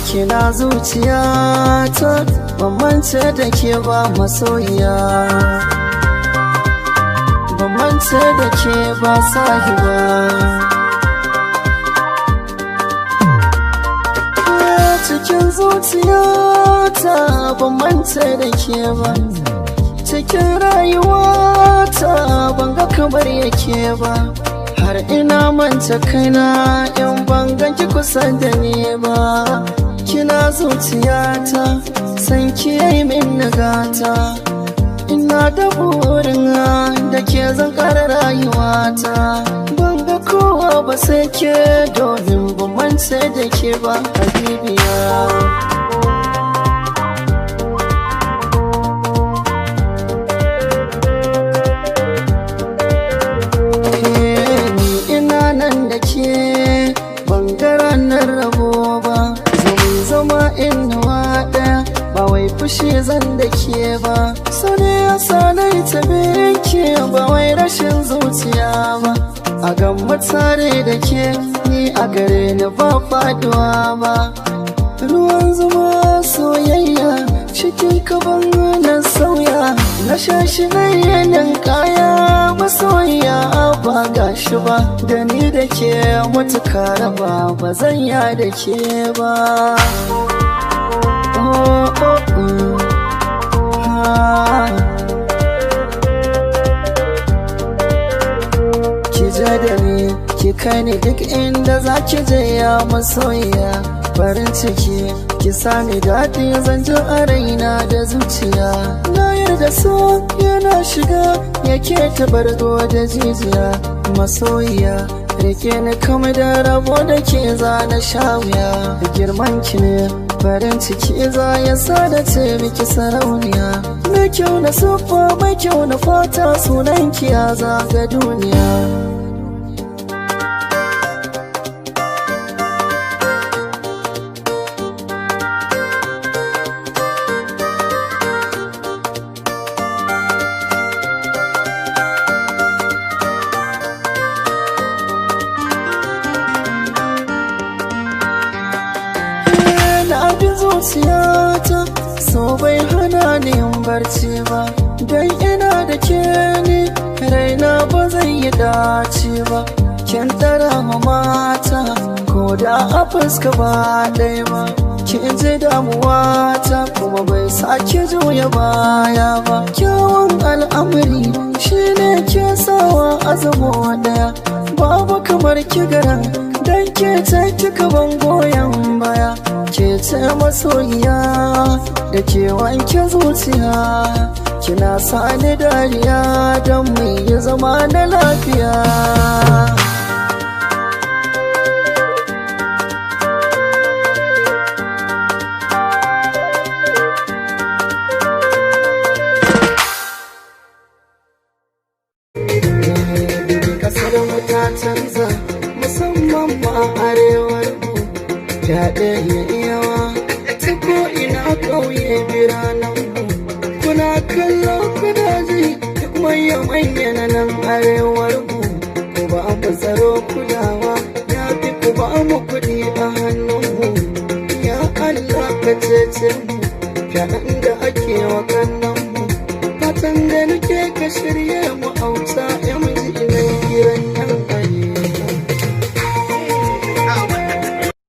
kina zuciyata, ban mance da ke ba masoyiya, ban mance da ke ba sahiba. Cikin zuciyata ban mance da ke ba, cikin rayuwata ban ga kamar yake ba. Har ina manta kaina in ban ganki kusa da ni ba. Kina zuciyata, san ki yi min nagata. Ina da burin da ke zan ƙara rayuwata. Ban ga kowa ba sai ke, domin ban mance da ke ba habibiya. Bangaranar rabo ba, zama inuwa ɗaya, ba wai fushi zan da ke ba. So ne ya sa na yi tabe ke, ba wai rashin zuciya ba. A gamma tare da ke, ni a gare ni ba faduwa ba. Ruwan zuma soyayya, cikin kaban na sauya. Na sha shi na yanin kaya, masoyiya ba gashi ba. Da ni da ke mutuka raba, ba zan ya da ke ba. Ki ja da ni, ki kai ni duk inda za ki je ya masoyiya. Farin ciki ki sami daɗi, zan ji a raina da zuciya. Na yarda so yana shiga, yake tabargo da jijiya. Masoyiya rike ni kama da rabo da ke za na sha wuya. Da girman ki ne farin ciki za ya sa da ce miki sarauniya. Mai kyau na siffa, mai kyau na fata, sunan ki ya zaga duniya. Zuciyata so bai hana ni yin barci ba, don ina da ke ni raina ba zai yi dace ba. Kin tara mata ko da a fuska ba ɗaya ba. Kin ji damuwata kuma bai sake juya baya ba. Kyawun al'amari shine ke sawa azamo ɗaya, babu kamar ki garan, dan ke ta kika ban goyon baya. Ke ce masoyiya da ke wanke zuciya, kina sani dariya don mu yi zama na lafiya. Kasar mu ta canza, musamman ma arewar mu. Fyaɗe ya yawa ta ko'ina ƙauye biranenmu. Kuna kallo kuna ji duk manya-manya na nan arewarmu. Ku ba mu tsaro kulawa, ya fi ku ba mu kuɗi a hannunmu. Ya Allah ka cece mu, fyaɗen da ake wa kannanmu. Fatan da nake ka shirye mu auta